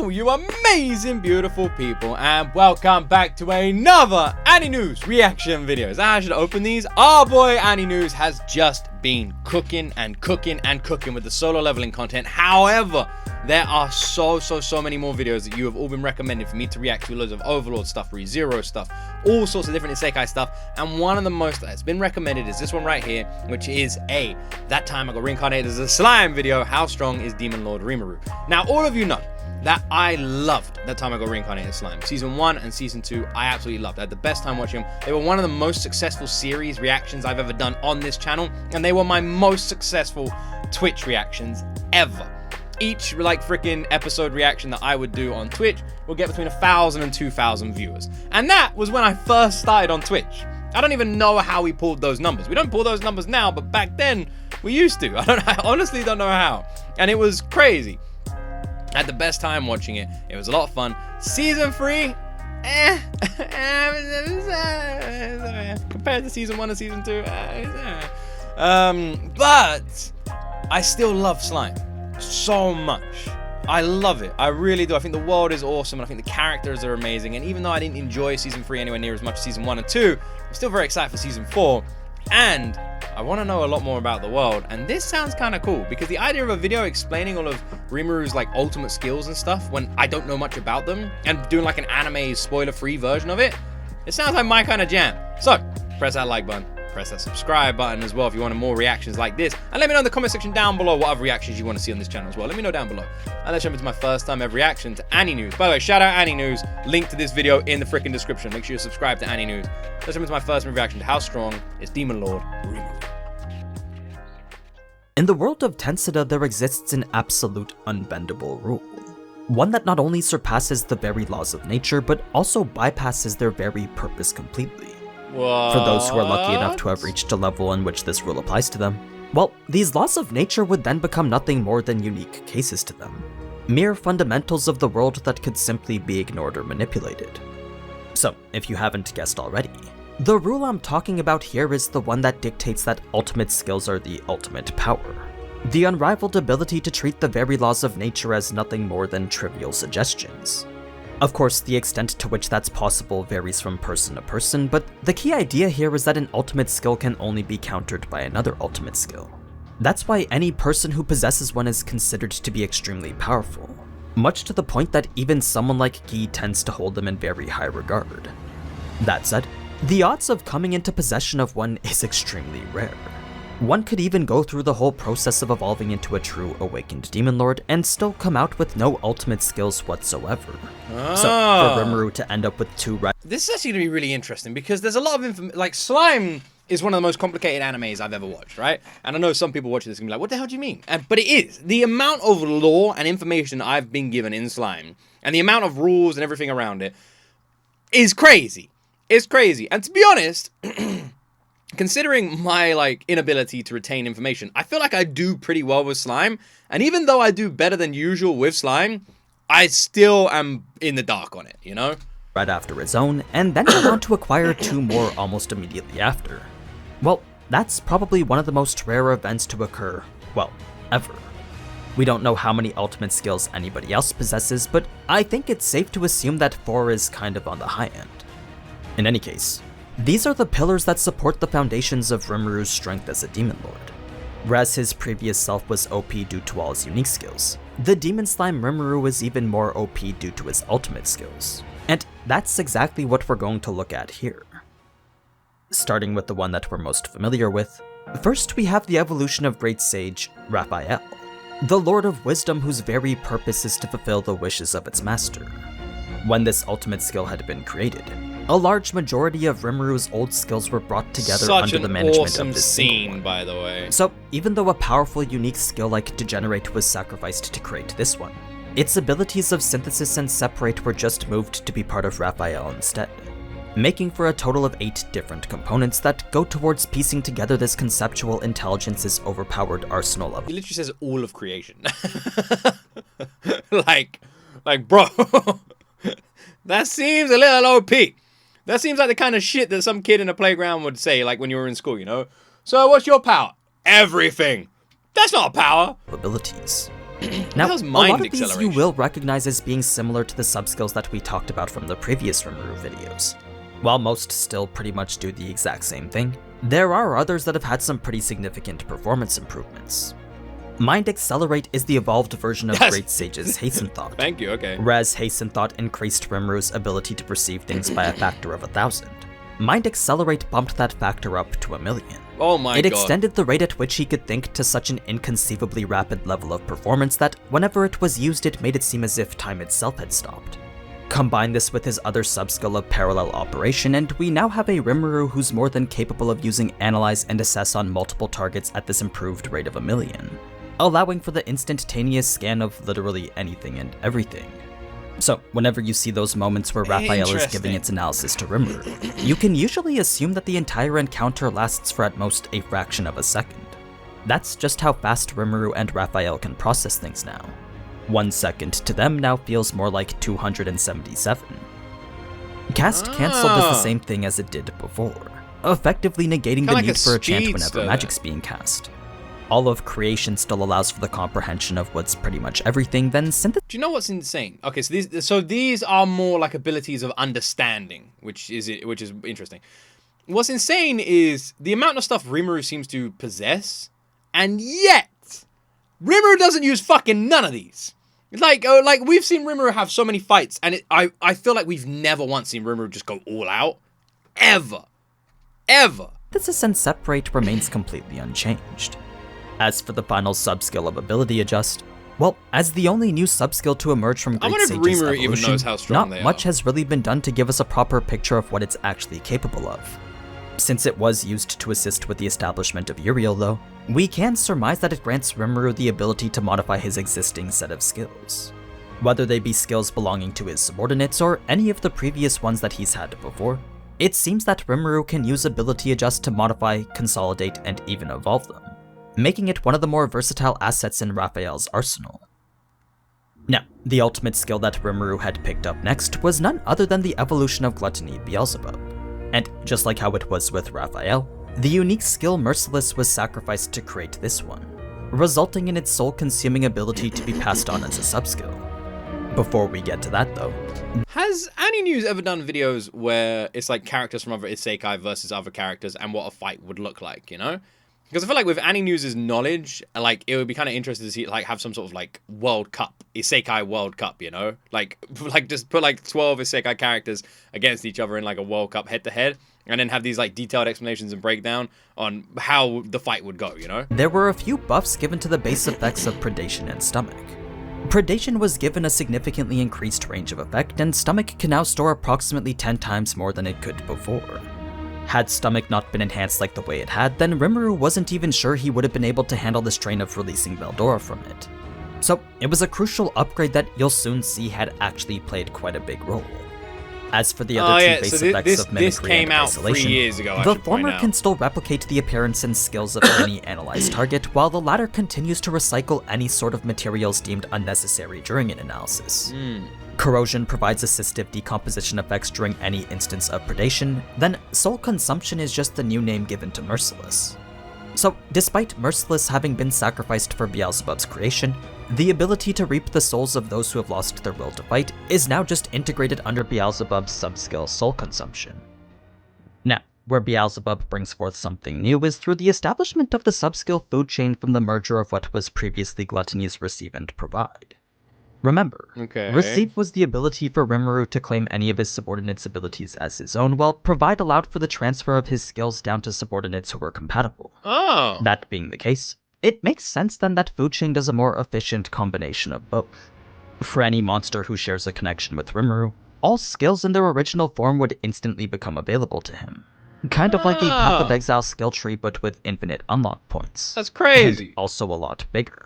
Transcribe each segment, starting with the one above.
Hello, you amazing, beautiful people, and welcome back to another AniNews reaction videos. I should open these. Our boy AniNews has just been cooking and cooking and cooking with the solo leveling content. However, there are so many more videos that you have all been recommending for me to react to. Loads of Overlord stuff, ReZero stuff, all sorts of different Isekai stuff. And one of the most that's been recommended is this one right here, which is That Time I Got Reincarnated as a Slime video. How strong is Demon Lord Rimuru? Now, all of you know that I loved That Time I Got Reincarnated as Slime. Season 1 and Season 2, I absolutely loved. I had the best time watching them. They were one of the most successful series reactions I've ever done on this channel, and they were my most successful Twitch reactions ever. Each freaking episode reaction that I would do on Twitch will get between 1,000 and 2,000 viewers. And that was when I first started on Twitch. I don't even know how we pulled those numbers. We don't pull those numbers now, but back then we used to. I honestly don't know how. And it was crazy. I had the best time watching it. It was a lot of fun. Season 3, compared to Season 1 and Season 2, but I still love Slime so much. I love it. I really do. I think the world is awesome, and I think the characters are amazing. And even though I didn't enjoy Season 3 anywhere near as much as Season 1 and 2, I'm still very excited for Season 4. And I want to know a lot more about the world. And this sounds kind of cool, because the idea of a video explaining all of Rimuru's ultimate skills and stuff when I don't know much about them, and doing an anime spoiler-free version of it, it sounds like my kind of jam. So press that like button. Press that subscribe button as well if you want more reactions like this, and let me know in the comment section down below what other reactions you want to see on this channel as well. Let me know down below. And let's jump into my first time ever reaction to AniNews. By the way, shout out AniNews. Link to this video in the freaking description. Make sure you subscribe to AniNews. Let's jump into my first reaction to how strong is Demon Lord Rimuru. In the world of Tensura, there exists an absolute unbendable rule. One that not only surpasses the very laws of nature, but also bypasses their very purpose completely. What? For those who are lucky enough to have reached a level in which this rule applies to them, well, these laws of nature would then become nothing more than unique cases to them. Mere fundamentals of the world that could simply be ignored or manipulated. So, if you haven't guessed already, the rule I'm talking about here is the one that dictates that ultimate skills are the ultimate power. The unrivaled ability to treat the very laws of nature as nothing more than trivial suggestions. Of course, the extent to which that's possible varies from person to person, but the key idea here is that an ultimate skill can only be countered by another ultimate skill. That's why any person who possesses one is considered to be extremely powerful, much to the point that even someone like G.O.T tends to hold them in very high regard. That said, the odds of coming into possession of one is extremely rare. One could even go through the whole process of evolving into a true awakened demon lord and still come out with no ultimate skills whatsoever. So, for Rimuru to end up with 2 This is actually going to be really interesting, because there's a lot of information. Slime is one of the most complicated animes I've ever watched, right? And I know some people watching this and be like, what the hell do you mean? But it is. The amount of lore and information I've been given in Slime, and the amount of rules and everything around it, is crazy. It's crazy. And to be honest, considering my inability to retain information, I feel like I do pretty well with Slime. And even though I do better than usual with Slime, I still am in the dark on it, you know? Right after his own, and then went on to acquire 2 more almost immediately after. Well, that's probably one of the most rare events to occur, well, ever. We don't know how many ultimate skills anybody else possesses, but I think it's safe to assume that 4 is kind of on the high end. In any case, these are the pillars that support the foundations of Rimuru's strength as a demon lord. Whereas his previous self was OP due to all his unique skills, the demon slime Rimuru is even more OP due to his ultimate skills. And that's exactly what we're going to look at here. Starting with the one that we're most familiar with, first we have the evolution of Great Sage Raphael, the Lord of Wisdom whose very purpose is to fulfill the wishes of its master. When this ultimate skill had been created, a large majority of Rimuru's old skills were brought together under the management of this single one. By the way. So, even though a powerful, unique skill like Degenerate was sacrificed to create this one, its abilities of Synthesis and Separate were just moved to be part of Raphael instead, making for a total of 8 different components that go towards piecing together this conceptual intelligence's overpowered arsenal of— He literally says all of creation. like, bro, that seems a little OP. That seems like the kind of shit that some kid in a playground would say, when you were in school, you know? So what's your power? Everything. That's not a power. Abilities. Now, hell's a mind lot of these you acceleration? will recognize as being similar to the subskills that we talked about from the previous Rimuru videos. While most still pretty much do the exact same thing, there are others that have had some pretty significant performance improvements. Mind Accelerate is the evolved version of Great Sage's Hasten Thought. Thank you, okay. Whereas Hasten Thought increased Rimuru's ability to perceive things by a factor of 1,000. Mind Accelerate bumped that factor up to 1,000,000. Oh my god. It extended the rate at which he could think to such an inconceivably rapid level of performance that whenever it was used it made it seem as if time itself had stopped. Combine this with his other subskill of Parallel Operation and we now have a Rimuru who's more than capable of using Analyze and Assess on multiple targets at this improved rate of 1,000,000, allowing for the instantaneous scan of literally anything and everything. So, whenever you see those moments where Raphael is giving its analysis to Rimuru, you can usually assume that the entire encounter lasts for at most a fraction of a second. That's just how fast Rimuru and Raphael can process things now. 1 second to them now feels more like 277. Cast Cancel does the same thing as it did before, effectively negating the need for a chant whenever magic's being cast. All of creation still allows for the comprehension of what's pretty much everything, then synthesis. Do you know what's insane? Okay, so these are more like abilities of understanding, which is interesting. What's insane is the amount of stuff Rimuru seems to possess, and yet Rimuru doesn't use fucking none of these. Like we've seen Rimuru have so many fights, and I feel like we've never once seen Rimuru just go all out, ever. Synthesis and Separate remains completely unchanged. As for the final subskill of Ability Adjust, well, as the only new subskill to emerge from Great Sage's Rimuru evolution, even knows how strong not much has really been done to give us a proper picture of what it's actually capable of. Since it was used to assist with the establishment of Uriel though, we can surmise that it grants Rimuru the ability to modify his existing set of skills. Whether they be skills belonging to his subordinates or any of the previous ones that he's had before, it seems that Rimuru can use Ability Adjust to modify, consolidate, and even evolve them, making it one of the more versatile assets in Raphael's arsenal. Now, the ultimate skill that Rimuru had picked up next was none other than the evolution of Gluttony Beelzebuth. And just like how it was with Raphael, the unique skill Merciless was sacrificed to create this one, resulting in its soul-consuming ability to be passed on as a subskill. Before we get to that though, has AniNews ever done videos where it's like characters from other isekai versus other characters and what a fight would look like, you know? Because I feel like with AniNews' knowledge, like, it would be kind of interesting to see, like, have some sort of, like, World Cup, Isekai World Cup, you know? Like just put, like, 12 Isekai characters against each other in, like, a World Cup head-to-head, and then have these, like, detailed explanations and breakdown on how the fight would go, you know? There were a few buffs given to the base effects of Predation and Stomach. Predation was given a significantly increased range of effect, and Stomach can now store approximately 10 times more than it could before. Had Stomach not been enhanced like the way it had, then Rimuru wasn't even sure he would have been able to handle the strain of releasing Veldora from it. So it was a crucial upgrade that you'll soon see had actually played quite a big role. As for the other two base effects of Mimicry and Isolation, 3 years ago, the former can still replicate the appearance and skills of any analyzed target, while the latter continues to recycle any sort of materials deemed unnecessary during an analysis. Corrosion provides assistive decomposition effects during any instance of predation, then Soul Consumption is just the new name given to Merciless. So, despite Merciless having been sacrificed for Beelzebuth's creation, the ability to reap the souls of those who have lost their will to fight is now just integrated under Beelzebuth's subskill Soul Consumption. Now, where Beelzebub brings forth something new is through the establishment of the subskill food chain from the merger of what was previously Gluttony's Receive and Provide. Remember, Receive was the ability for Rimuru to claim any of his subordinates' abilities as his own, while Provide allowed for the transfer of his skills down to subordinates who were compatible. Oh. That being the case, it makes sense then that Food Chain does a more efficient combination of both. For any monster who shares a connection with Rimuru, all skills in their original form would instantly become available to him. Kind of like the Path of Exile skill tree, but with infinite unlock points. That's crazy. And also a lot bigger.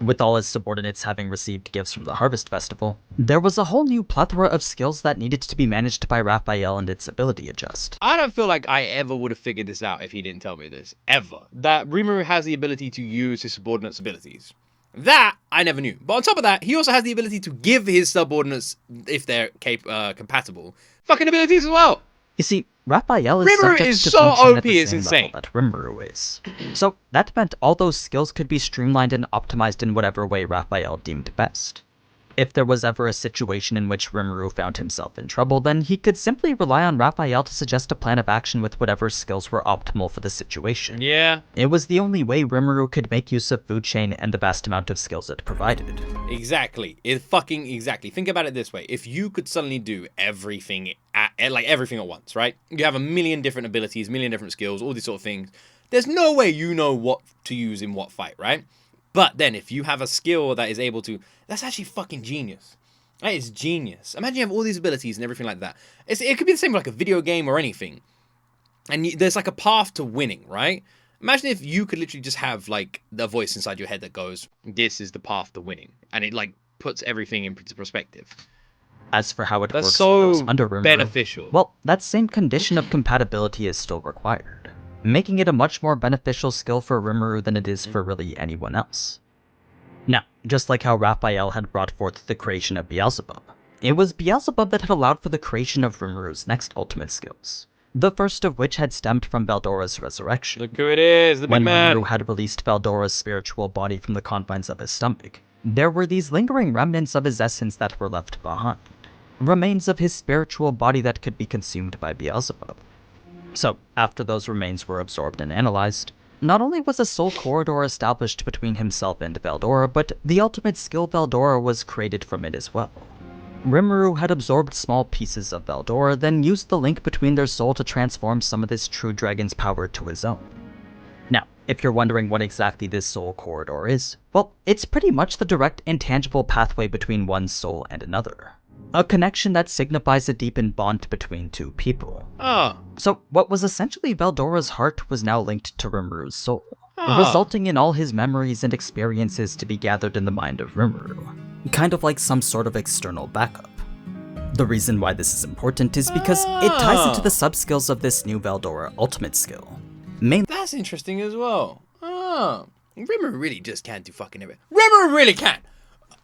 With all his subordinates having received gifts from the Harvest Festival, there was a whole new plethora of skills that needed to be managed by Raphael and its ability adjust. I don't feel like I ever would have figured this out if he didn't tell me this. Ever. That Rimuru has the ability to use his subordinates' abilities. That, I never knew. But on top of that, he also has the ability to give his subordinates, if they're compatible, fucking abilities as well. You see, Raphael is Rimuru subject is to so function OP, at the it's same insane. level that Rimuru is. So that meant all those skills could be streamlined and optimized in whatever way Raphael deemed best. If there was ever a situation in which Rimuru found himself in trouble, then he could simply rely on Raphael to suggest a plan of action with whatever skills were optimal for the situation. Yeah. It was the only way Rimuru could make use of food chain and the vast amount of skills it provided. Exactly. Exactly. Think about it this way. If you could suddenly do everything everything at once, right? You have a million different abilities, a million different skills, all these sort of things. There's no way you know what to use in what fight, right? But then if you have a skill that is able to, that's actually fucking genius. That is genius. Imagine you have all these abilities and everything like that. It could be the same with like a video game or anything. And there's like a path to winning, right? Imagine if you could literally just have like the voice inside your head that goes, this is the path to winning. And it like puts everything into perspective. As for how it That's works so for those under Rimuru, beneficial. well, that same condition of compatibility is still required, making it a much more beneficial skill for Rimuru than it is for really anyone else. Now, just like how Raphael had brought forth the creation of Beelzebub, it was Beelzebub that had allowed for the creation of Rimuru's next ultimate skills, the first of which had stemmed from Veldora's resurrection. Look who it is, the big When man. Rimuru had released Veldora's spiritual body from the confines of his stomach, there were these lingering remnants of his essence that were left behind, remains of his spiritual body that could be consumed by Beelzebub. So, after those remains were absorbed and analyzed, not only was a soul corridor established between himself and Veldora, but the ultimate skill Veldora was created from it as well. Rimuru had absorbed small pieces of Veldora, then used the link between their soul to transform some of this true dragon's power to his own. Now, if you're wondering what exactly this soul corridor is, well, it's pretty much the direct intangible pathway between one soul and another. A connection that signifies a deepened bond between two people. Oh. So, what was essentially Veldora's heart was now linked to Rimuru's soul, Oh. resulting in all his memories and experiences to be gathered in the mind of Rimuru, kind of like some sort of external backup. The reason why this is important is because it ties into the sub-skills of this new Veldora ultimate skill. That's interesting as well. Oh. Rimuru really just can't do fucking everything. Rimuru really can.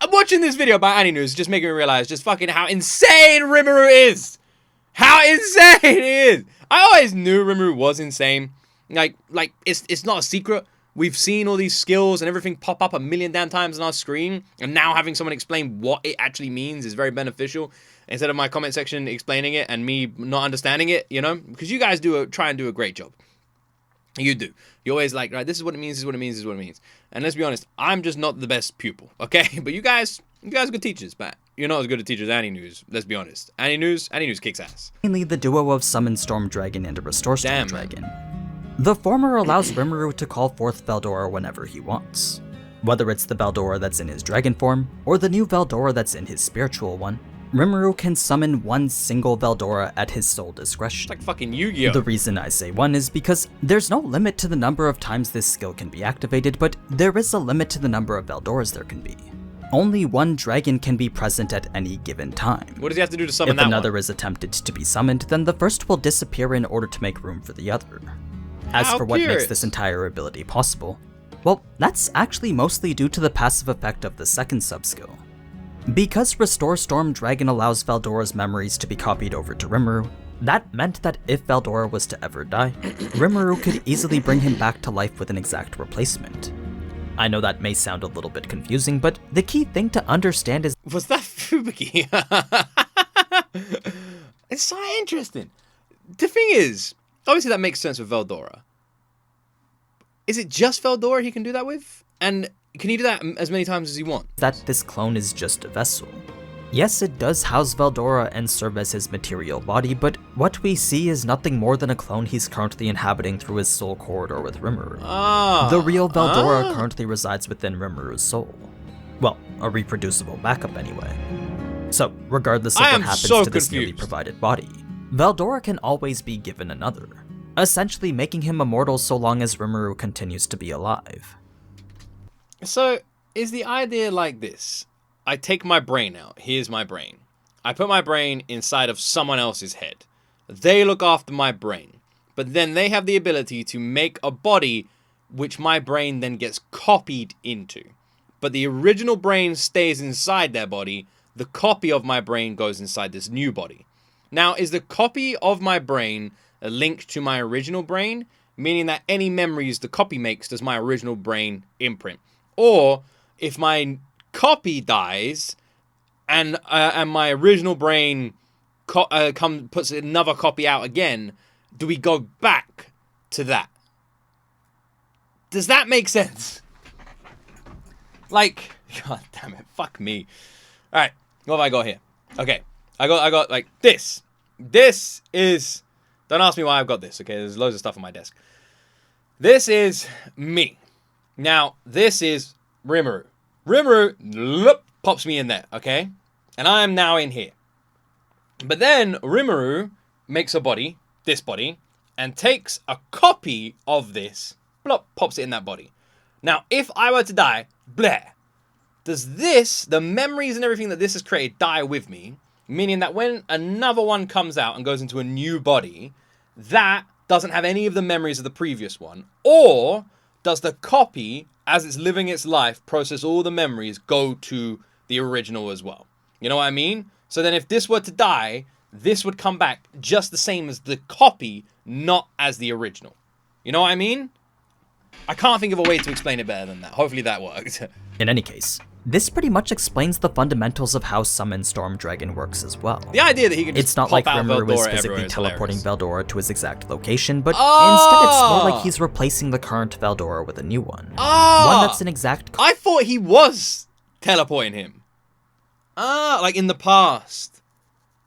I'm watching this video by AniNews just making me realize just fucking how insane Rimuru is. How insane it is. I always knew Rimuru was insane. Like it's not a secret. We've seen all these skills and everything pop up a million damn times on our screen, and now having someone explain what it actually means is very beneficial. Instead of my comment section explaining it and me not understanding it, you know, because you guys try and do a great job. You do. You're always like, right, this is what it means, this is what it means, this is what it means. And let's be honest, I'm just not the best pupil, okay? But you guys are good teachers, but you're not as good a teachers as AniNews, let's be honest. AniNews kicks ass. Mainly the duo of Summon Storm Dragon and Restore Storm Damn. Dragon. The former allows Rimuru to call forth Veldora whenever he wants. Whether it's the Veldora that's in his dragon form, or the new Veldora that's in his spiritual one, Rimuru can summon one single Veldora at his sole discretion. It's like fucking Yu-Gi-Oh! The reason I say one is because there's no limit to the number of times this skill can be activated, but there is a limit to the number of Veldoras there can be. Only one dragon can be present at any given time. What does he have to do to summon If that another one? is attempted to be summoned, then the first will disappear in order to make room for the other. As How for what makes curious. this entire ability possible, well, that's actually mostly due to the passive effect of the second subskill. Because Restore Storm Dragon allows Veldora's memories to be copied over to Rimuru, that meant that if Veldora was to ever die, Rimuru could easily bring him back to life with an exact replacement. I know that may sound a little bit confusing, but the key thing to understand is Was that Fubuki? It's so interesting. The thing is, obviously that makes sense with Veldora. Is it just Veldora he can do that with? And can he do that as many times as he wants? that this clone is just a vessel. Yes, it does house Veldora and serve as his material body, but what we see is nothing more than a clone he's currently inhabiting through his soul corridor with Rimuru. The real Veldora currently resides within Rimuru's soul. Well, a reproducible backup anyway. So, regardless of I what am happens so to this newly confused. provided body, Veldora can always be given another, essentially making him immortal so long as Rimuru continues to be alive. So, is the idea like this? I take my brain out. Here's my brain. I put my brain inside of someone else's head. They look after my brain. But then they have the ability to make a body which my brain then gets copied into. But the original brain stays inside their body. The copy of my brain goes inside this new body. Now, is the copy of my brain a link to my original brain, meaning that any memories the copy makes does my original brain imprint. Or if my copy dies and my original brain puts another copy out again, do we go back to that? Does that make sense? Like, god damn it, fuck me. All right, what have I got here? Okay, I got like this. This is, don't ask me why I've got this, okay? There's loads of stuff on my desk. This is me. Now, this is Rimuru. Rimuru pops me in there, okay? And I am now in here. But then Rimuru makes a body, this body, and takes a copy of this, pops it in that body. Now, if I were to die, does this, the memories and everything that this has created, die with me? Meaning that when another one comes out and goes into a new body, that doesn't have any of the memories of the previous one? Or does the copy, as it's living its life, process all the memories, go to the original as well? You know what I mean? So then if this were to die, this would come back just the same as the copy, not as the original. You know what I mean? I can't think of a way to explain it better than that. Hopefully that worked. In any case, this pretty much explains the fundamentals of how Summon Storm Dragon works as well. The idea that he can just It's not pop like out Rimuru is Veldora physically teleporting hilarious. Veldora to his exact location, but instead it's more like he's replacing the current Veldora with a new one. One that's an exact... I thought he was teleporting him. Like in the past.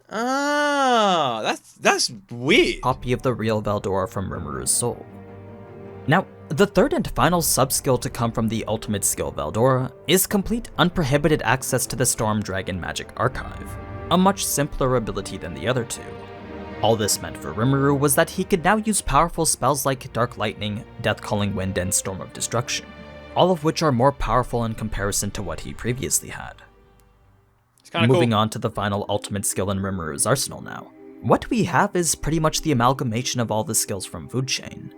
That's weird. Copy of the real Veldora from Rimuru's soul. Now, the third and final sub-skill to come from the ultimate skill Veldora is complete unprohibited access to the Storm Dragon Magic Archive, a much simpler ability than the other two. All this meant for Rimuru was that he could now use powerful spells like Dark Lightning, Death Calling Wind, and Storm of Destruction, all of which are more powerful in comparison to what he previously had. Moving on to the final ultimate skill in Rimuru's arsenal now. What we have is pretty much the amalgamation of all the skills from Food Chain.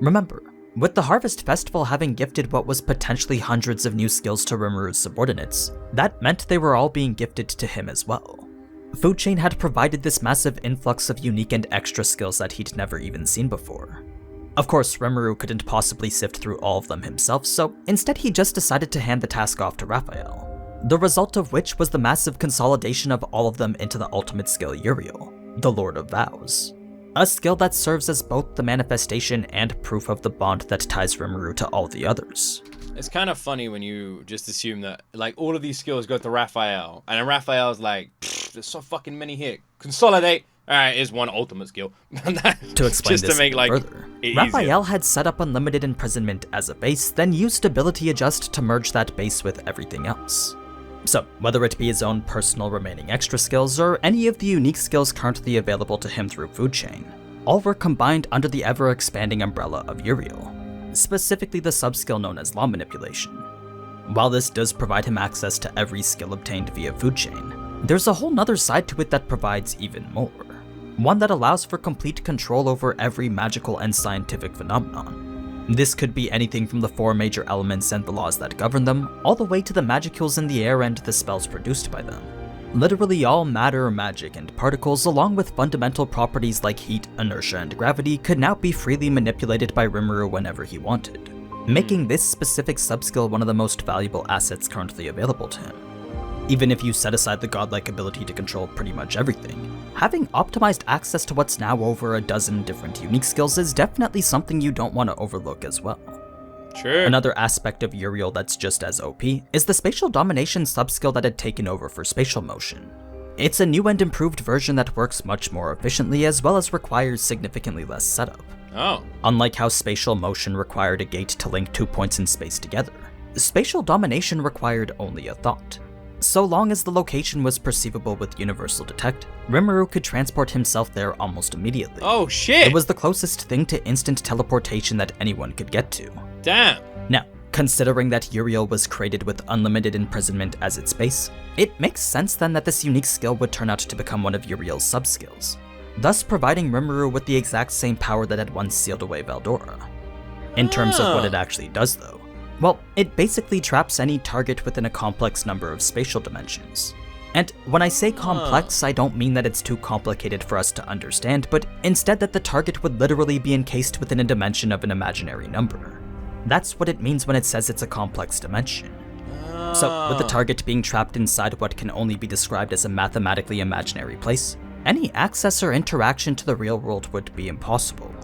Remember, with the Harvest Festival having gifted what was potentially hundreds of new skills to Rimuru's subordinates, that meant they were all being gifted to him as well. Food Chain had provided this massive influx of unique and extra skills that he'd never even seen before. Of course, Rimuru couldn't possibly sift through all of them himself, so instead he just decided to hand the task off to Raphael. The result of which was the massive consolidation of all of them into the ultimate skill Uriel, the Lord of Vows. A skill that serves as both the manifestation and proof of the bond that ties Rimuru to all the others. It's kind of funny when you just assume that like all of these skills go to Raphael, and then Raphael's like, there's so fucking many here. Consolidate. Alright, here's one ultimate skill. To explain just this to make like further, it Raphael had set up Unlimited Imprisonment as a base, then used Ability Adjust to merge that base with everything else. So, whether it be his own personal remaining extra skills or any of the unique skills currently available to him through Food Chain, all were combined under the ever-expanding umbrella of Uriel, specifically the sub-skill known as Law Manipulation. While this does provide him access to every skill obtained via Food Chain, there's a whole nother side to it that provides even more. One that allows for complete control over every magical and scientific phenomenon. This could be anything from the 4 major elements and the laws that govern them, all the way to the magicules in the air and the spells produced by them. Literally all matter, magic, and particles, along with fundamental properties like heat, inertia, and gravity, could now be freely manipulated by Rimuru whenever he wanted, making this specific subskill one of the most valuable assets currently available to him. Even if you set aside the godlike ability to control pretty much everything, having optimized access to what's now over a dozen different unique skills is definitely something you don't want to overlook as well. Sure. Another aspect of Uriel that's just as OP is the Spatial Domination subskill that had taken over for Spatial Motion. It's a new and improved version that works much more efficiently as well as requires significantly less setup. Oh. Unlike how Spatial Motion required a gate to link 2 points in space together, Spatial Domination required only a thought. So long as the location was perceivable with Universal Detect, Rimuru could transport himself there almost immediately. Oh shit! It was the closest thing to instant teleportation that anyone could get to. Damn! Now, considering that Uriel was created with Unlimited Imprisonment as its base, it makes sense then that this unique skill would turn out to become one of Uriel's sub-skills, thus providing Rimuru with the exact same power that had once sealed away Veldora. In terms of what it actually does though, well, it basically traps any target within a complex number of spatial dimensions. And when I say complex, I don't mean that it's too complicated for us to understand, but instead that the target would literally be encased within a dimension of an imaginary number. That's what it means when it says it's a complex dimension. So, with the target being trapped inside what can only be described as a mathematically imaginary place, any access or interaction to the real world would be impossible.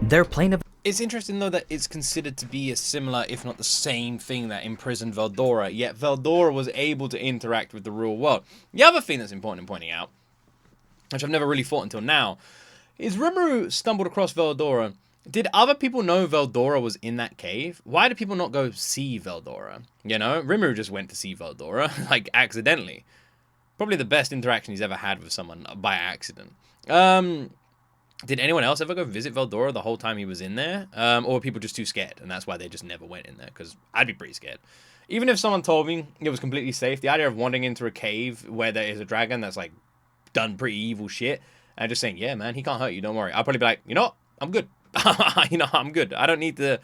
Their plane of— It's interesting though that it's considered to be a similar, if not the same thing that imprisoned Veldora, yet Veldora was able to interact with the real world. The other thing that's important in pointing out, which I've never really thought until now, is Rimuru stumbled across Veldora. Did other people know Veldora was in that cave? Why did people not go see Veldora? You know, Rimuru just went to see Veldora, like, accidentally. Probably the best interaction he's ever had with someone by accident. Did anyone else ever go visit Veldora the whole time he was in there? Or were people just too scared, and that's why they just never went in there? Because I'd be pretty scared. Even if someone told me it was completely safe, the idea of wandering into a cave where there is a dragon that's, like, done pretty evil shit, and just saying, yeah, man, he can't hurt you, don't worry. I'll probably be like, you know what? I'm good. You know, I'm good. I don't need to...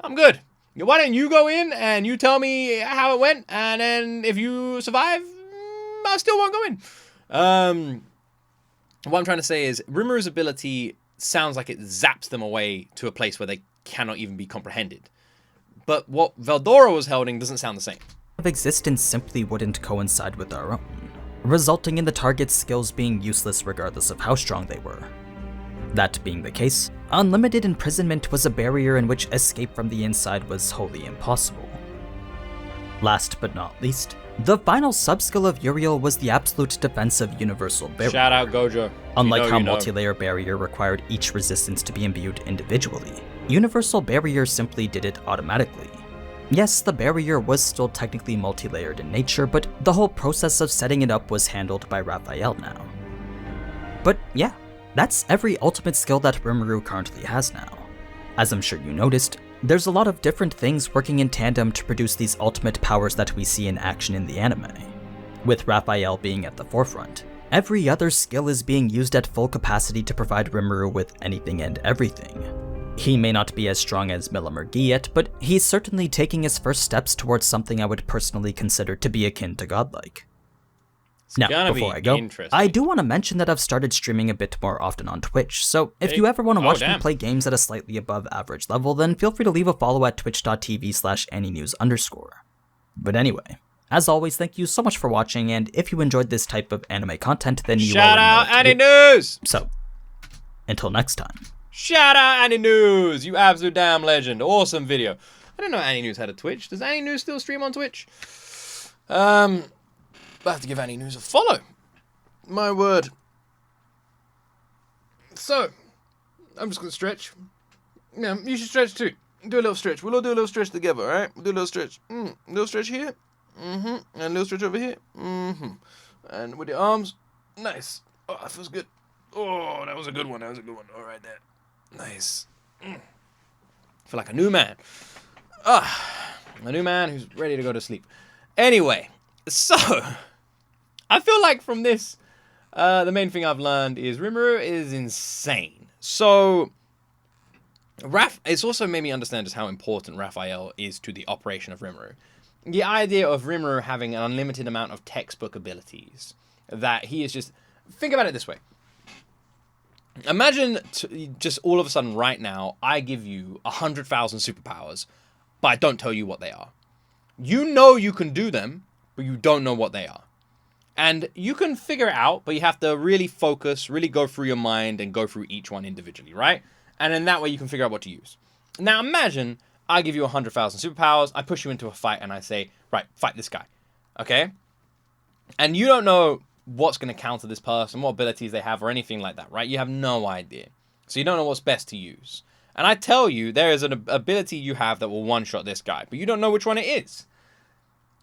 I'm good. Why don't you go in and you tell me how it went, and then if you survive, I still won't go in. What I'm trying to say is Rimuru's ability sounds like it zaps them away to a place where they cannot even be comprehended. But what Veldora was holding doesn't sound the same. Of existence simply wouldn't coincide with our own, resulting in the target's skills being useless regardless of how strong they were. That being the case, unlimited imprisonment was a barrier in which escape from the inside was wholly impossible. Last but not least, the final subskill of Uriel was the absolute defense of Universal Barrier. Shout out Gojo. Unlike how multi-layer barrier required each resistance to be imbued individually, Universal Barrier simply did it automatically. Yes, the barrier was still technically multi-layered in nature, but the whole process of setting it up was handled by Raphael now. But yeah, that's every ultimate skill that Rimuru currently has now. As I'm sure you noticed, there's a lot of different things working in tandem to produce these ultimate powers that we see in action in the anime. With Raphael being at the forefront, every other skill is being used at full capacity to provide Rimuru with anything and everything. He may not be as strong as Millimurgi yet, but he's certainly taking his first steps towards something I would personally consider to be akin to godlike. Now, before I go, I do want to mention that I've started streaming a bit more often on Twitch, so if you ever want to watch me play games at a slightly above average level, then feel free to leave a follow at twitch.tv/AniNews_. But anyway, as always, thank you so much for watching, and if you enjoyed this type of anime content, then you shout out AniNews! So, until next time. Shout out AniNews! You absolute damn legend. Awesome video. I didn't know AniNews had a Twitch. Does AniNews still stream on Twitch? I have to give AniNews a follow. My word. So, I'm just going to stretch. Yeah, you should stretch too. Do a little stretch. We'll all do a little stretch together, alright? We'll do a little stretch. Little stretch here. And a little stretch over here. And with your arms. Nice. Oh, that feels good. Oh, that was a good one. That was a good one. All right there. Nice. I feel like a new man. A new man who's ready to go to sleep. Anyway, so... I feel like from this, the main thing I've learned is Rimuru is insane. So, it's also made me understand just how important Raphael is to the operation of Rimuru. The idea of Rimuru having an unlimited amount of textbook abilities, that he is just... Think about it this way. Imagine just all of a sudden right now, I give you 100,000 superpowers, but I don't tell you what they are. You know you can do them, but you don't know what they are. And you can figure it out, but you have to really focus, really go through your mind and go through each one individually, right? And then that way you can figure out what to use. Now imagine I give you 100,000 superpowers, I push you into a fight and I say, right, fight this guy, okay? And you don't know what's going to counter this person, what abilities they have or anything like that, right? You have no idea. So you don't know what's best to use. And I tell you, there is an ability you have that will one-shot this guy, but you don't know which one it is.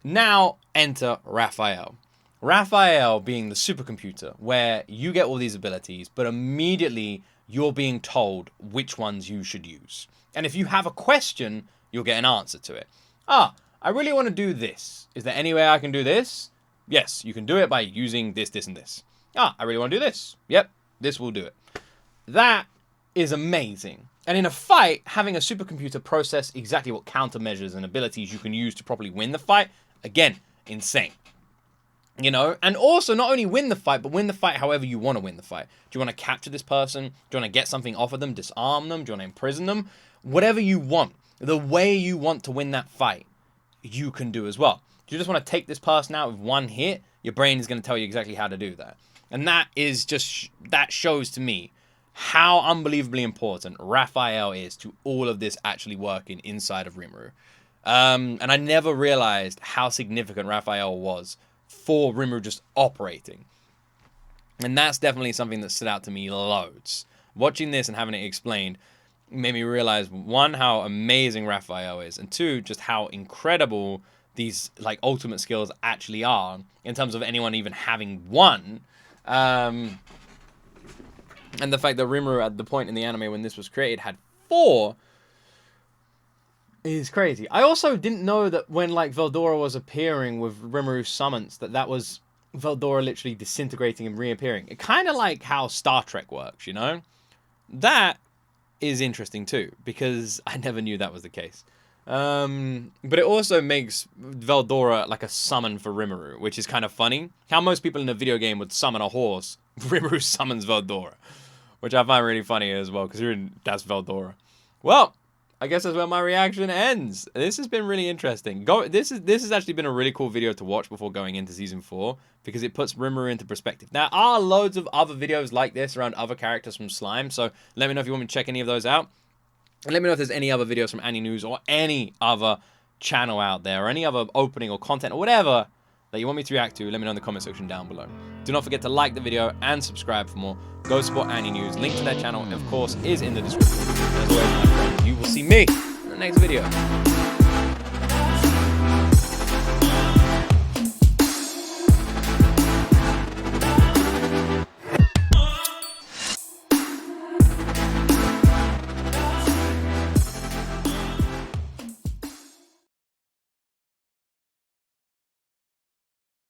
Now enter Raphael. Raphael being the supercomputer, where you get all these abilities, but immediately you're being told which ones you should use. And if you have a question, you'll get an answer to it. I really want to do this. Is there any way I can do this? Yes, you can do it by using this, this, and this. I really want to do this. Yep, this will do it. That is amazing. And in a fight, having a supercomputer process exactly what countermeasures and abilities you can use to properly win the fight, again, insane. You know, and also not only win the fight, but win the fight however you want to win the fight. Do you want to capture this person? Do you want to get something off of them, disarm them? Do you want to imprison them? Whatever you want, the way you want to win that fight, you can do as well. Do you just want to take this person out with one hit? Your brain is going to tell you exactly how to do that. And that is just, that shows to me how unbelievably important Raphael is to all of this actually working inside of Rimuru. And I never realized how significant Raphael was for Rimuru just operating. And that's definitely something that stood out to me loads. Watching this and having it explained made me realize, one, how amazing Raphael is, and two, just how incredible these like ultimate skills actually are in terms of anyone even having one. And the fact that Rimuru at the point in the anime when this was created had 4 is crazy. I also didn't know that when like Veldora was appearing with Rimuru summons, that was Veldora literally disintegrating and reappearing. It kind of like how Star Trek works, you know? That is interesting too, because I never knew that was the case. But it also makes Veldora like a summon for Rimuru, which is kind of funny. How most people in a video game would summon a horse, Rimuru summons Veldora, which I find really funny as well, because that's Veldora. Well, I guess that's where my reaction ends. This has been really interesting. This has actually been a really cool video to watch before going into Season 4, because it puts Rimuru into perspective. There are loads of other videos like this around other characters from Slime, so let me know if you want me to check any of those out. And let me know if there's any other videos from AniNews or any other channel out there, or any other opening or content or whatever that you want me to react to. Let me know in the comment section down below. Do not forget to like the video and subscribe for more. Go support AniNews. Link to their channel, of course, is in the description. As always, my friends, you will see me in the next video.